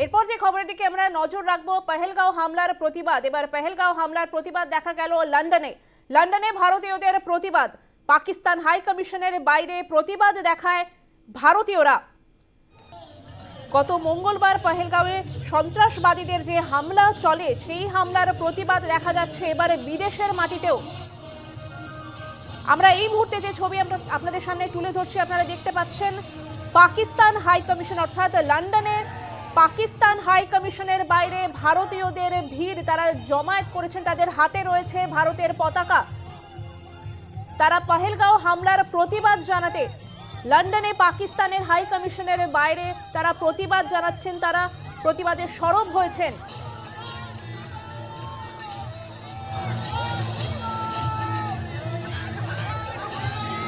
এরপর যে খবরের দিকে আমরা নজর রাখবো, পহেলগাঁও হামলার প্রতিবাদ। এবার পহেলগাঁও হামলার প্রতিবাদ দেখা গেল লন্ডনে ভারতীয়দের প্রতিবাদ। পাকিস্তান হাই কমিশনের বাইরে প্রতিবাদ দেখায় ভারতীয়রা। গত মঙ্গলবার পহেলগাঁওয়ে সন্ত্রাসবাদীদের যে হামলা চলে, সেই হামলার প্রতিবাদ দেখা যাচ্ছে এবারে বিদেশের মাটিতেও। আমরা এই মুহূর্তে যে ছবি আমরা আপনাদের সামনে তুলে ধরছি, আপনারা দেখতে পাচ্ছেন পাকিস্তান হাই কমিশন, অর্থাৎ লন্ডনে পাকিস্তান হাই কমিশনের বাইরে ভারতীয়দের ভিড়। তারা জমায়েত করেছেন, তাদের হাতে রয়েছে ভারতের পতাকা। তারা পহেলগাঁও হামলার প্রতিবাদ জানাতে লন্ডনে পাকিস্তানের হাই কমিশনের বাইরে তারা প্রতিবাদ জানাচ্ছেন, তারা প্রতিবাদে সরব হয়েছেন।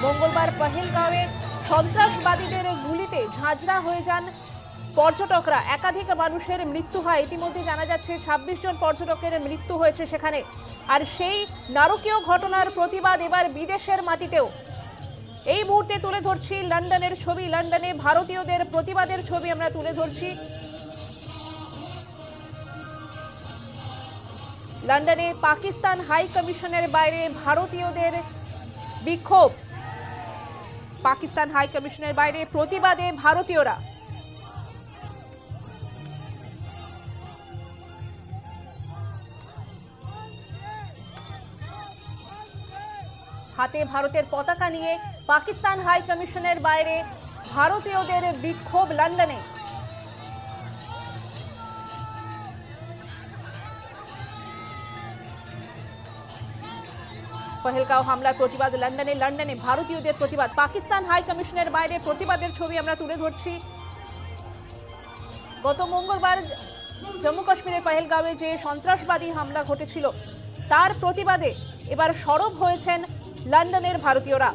মঙ্গলবার পহেলগাঁওয়ে সন্ত্রাসবাদীদের গুলিতে ঝাঁঝরা হয়ে যান পর্যটকরা। একাধিক মানুষের মৃত্যু হয়। ইতিমধ্যে জানা যাচ্ছে 26 জন পর্যটকের মৃত্যু হয়েছে সেখানে। আর সেই নারকীয় ঘটনার প্রতিবাদ এবার বিদেশের মাটিতেও। এই মুহূর্তে তুলে ধরছি লন্ডনের ছবি, লন্ডনে ভারতীয়দের প্রতিবাদের ছবি আমরা তুলে ধরছি। লন্ডনে পাকিস্তান হাই কমিশনের বাইরে ভারতীয়দের বিক্ষোভ। পাকিস্তান হাই কমিশনের বাইরে প্রতিবাদে ভারতীয়রা। হাতে ভারতের পতাকা নিয়ে পাকিস্তান হাই কমিশনের বাইরে ভারতীয়দের বিক্ষোভ লন্ডনে। পহেলগাঁও হামলার প্রতিবাদ লন্ডনে ভারতীয়দের প্রতিবাদ। পাকিস্তান হাই কমিশনের বাইরে প্রতিবাদের ছবি আমরা তুলে ধরছি। গত মঙ্গলবার জম্মু কাশ্মীরের পহেলগাঁওয়ে যে সন্ত্রাসবাদী হামলা ঘটেছিল, তার প্রতিবাদে এবার সরব হয়েছেন লন্ডনের ভারতীয়রা।